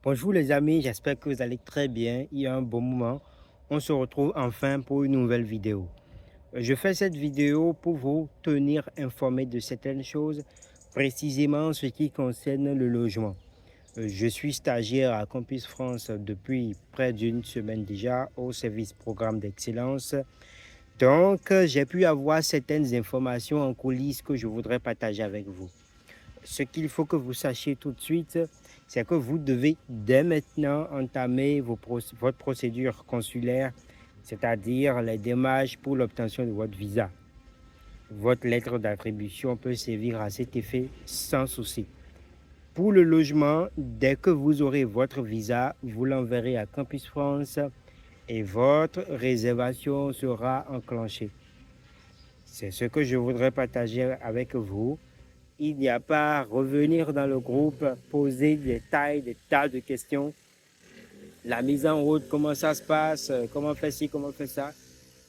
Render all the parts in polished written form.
Bonjour les amis, j'espère que vous allez très bien. Il y a un bon moment. On se retrouve enfin pour une nouvelle vidéo. Je fais cette vidéo pour vous tenir informé de certaines choses, précisément ce qui concerne le logement. Je suis stagiaire à Campus France depuis près d'une semaine déjà au service programme d'excellence. Donc, j'ai pu avoir certaines informations en coulisses que je voudrais partager avec vous. Ce qu'il faut que vous sachiez tout de suite, c'est que vous devez dès maintenant entamer votre procédure consulaire, c'est-à-dire les démarches pour l'obtention de votre visa. Votre lettre d'attribution peut servir à cet effet sans souci. Pour le logement, dès que vous aurez votre visa, vous l'enverrez à Campus France et votre réservation sera enclenchée. C'est ce que je voudrais partager avec vous. Il n'y a pas à revenir dans le groupe, poser des tas de questions. La mise en route, comment ça se passe, comment faire ci, comment faire ça.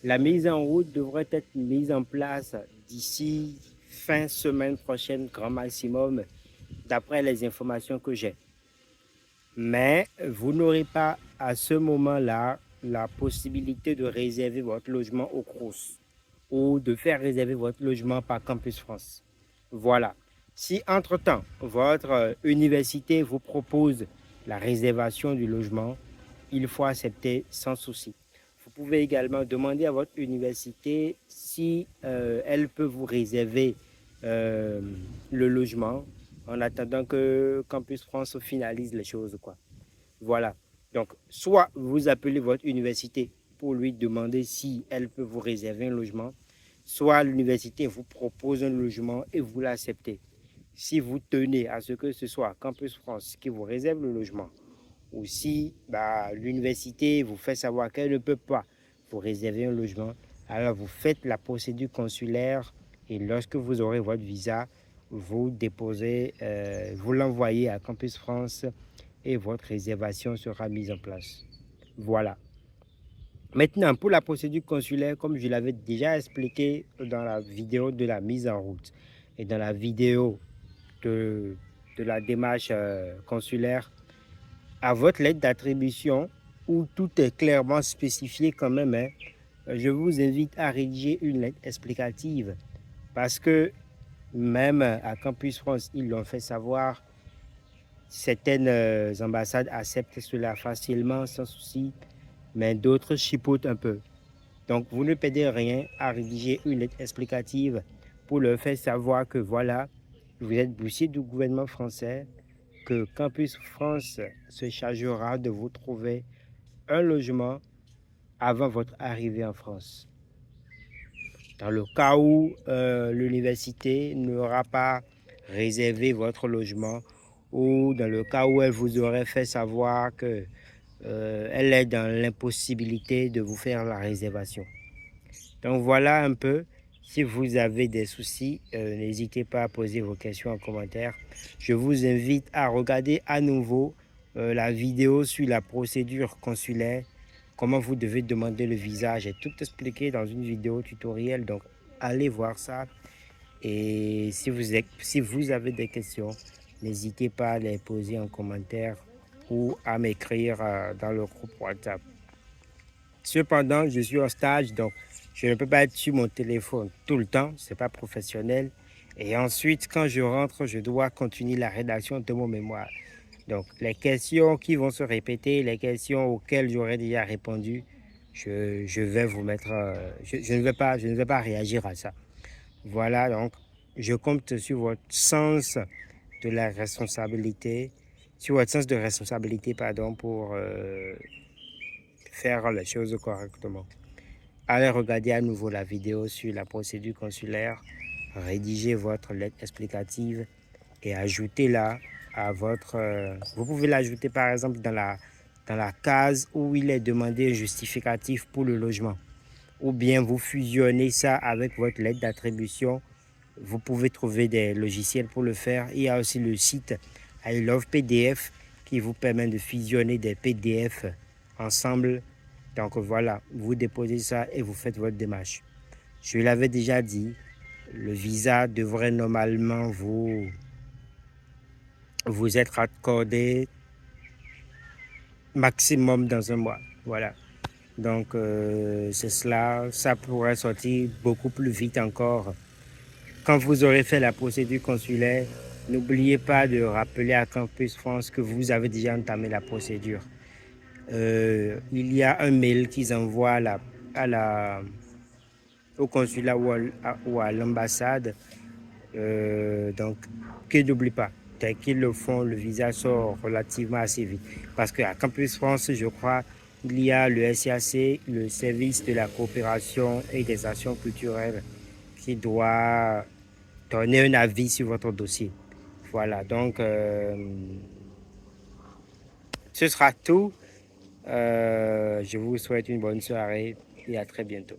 La mise en route devrait être mise en place d'ici fin semaine prochaine, grand maximum, d'après les informations que j'ai. Mais vous n'aurez pas à ce moment-là la possibilité de réserver votre logement au CROUS ou de faire réserver votre logement par Campus France. Voilà. Si entre-temps, votre université vous propose la réservation du logement, il faut accepter sans souci. Vous pouvez également demander à votre université si elle peut vous réserver euh, le logement en attendant que Campus France finalise les choses, quoi. Voilà. Donc, soit vous appelez votre université pour lui demander si elle peut vous réserver un logement, soit l'université vous propose un logement et vous l'acceptez. Si vous tenez à ce que ce soit Campus France qui vous réserve le logement, ou si l'université vous fait savoir qu'elle ne peut pas vous réserver un logement, alors vous faites la procédure consulaire et lorsque vous aurez votre visa, vous déposez, vous l'envoyez à Campus France et votre réservation sera mise en place. Voilà. Maintenant, pour la procédure consulaire, comme je l'avais déjà expliqué dans la vidéo de la mise en route et dans la vidéo de la démarche consulaire, à votre lettre d'attribution, où tout est clairement spécifié quand même, hein, je vous invite à rédiger une lettre explicative parce que même à Campus France, ils l'ont fait savoir, certaines ambassades acceptent cela facilement, sans souci, mais d'autres chipotent un peu. Donc, vous ne perdez rien à rédiger une lettre explicative pour leur faire savoir que voilà, vous êtes boursier du gouvernement français, que Campus France se chargera de vous trouver un logement avant votre arrivée en France. Dans le cas où l'université n'aura pas réservé votre logement ou dans le cas où elle vous aurait fait savoir que elle est dans l'impossibilité de vous faire la réservation. Donc voilà un peu. Si vous avez des soucis, n'hésitez pas à poser vos questions en commentaire. Je vous invite à regarder à nouveau la vidéo sur la procédure consulaire, comment vous devez demander le visa. J'ai tout expliqué dans une vidéo tutoriel, donc allez voir ça. Et si vous avez des questions, n'hésitez pas à les poser en commentaire ou à m'écrire dans le groupe WhatsApp. Cependant, je suis en stage, donc je ne peux pas être sur mon téléphone tout le temps, c'est pas professionnel. Et ensuite, quand je rentre, je dois continuer la rédaction de mon mémoire. Donc, les questions qui vont se répéter, les questions auxquelles j'aurais déjà répondu, je vais vous mettre, je ne vais pas réagir à ça. Voilà, donc, je compte sur votre sens de la responsabilité, sur votre sens de responsabilité, pardon, pour faire les choses correctement. Allez regarder à nouveau la vidéo sur la procédure consulaire, rédigez votre lettre explicative et ajoutez-la à votre... vous pouvez l'ajouter par exemple dans la case où il est demandé un justificatif pour le logement. Ou bien vous fusionnez ça avec votre lettre d'attribution. Vous pouvez trouver des logiciels pour le faire. Il y a aussi le site I Love PDF qui vous permet de fusionner des PDF ensemble. Donc voilà, vous déposez ça et vous faites votre démarche. Je l'avais déjà dit, le visa devrait normalement vous être accordé maximum dans un mois. Voilà. Donc, c'est cela. Ça pourrait sortir beaucoup plus vite encore. Quand vous aurez fait la procédure consulaire, n'oubliez pas de rappeler à Campus France que vous avez déjà entamé la procédure. Il y a un mail qu'ils envoient au consulat ou à l'ambassade. Donc, qu'ils n'oublient pas. Dès qu'ils le font, le visa sort relativement assez vite. Parce qu'à Campus France, je crois, il y a le SAC, le service de la coopération et des actions culturelles, qui doit donner un avis sur votre dossier. Voilà, donc ce sera tout. Je vous souhaite une bonne soirée et à très bientôt.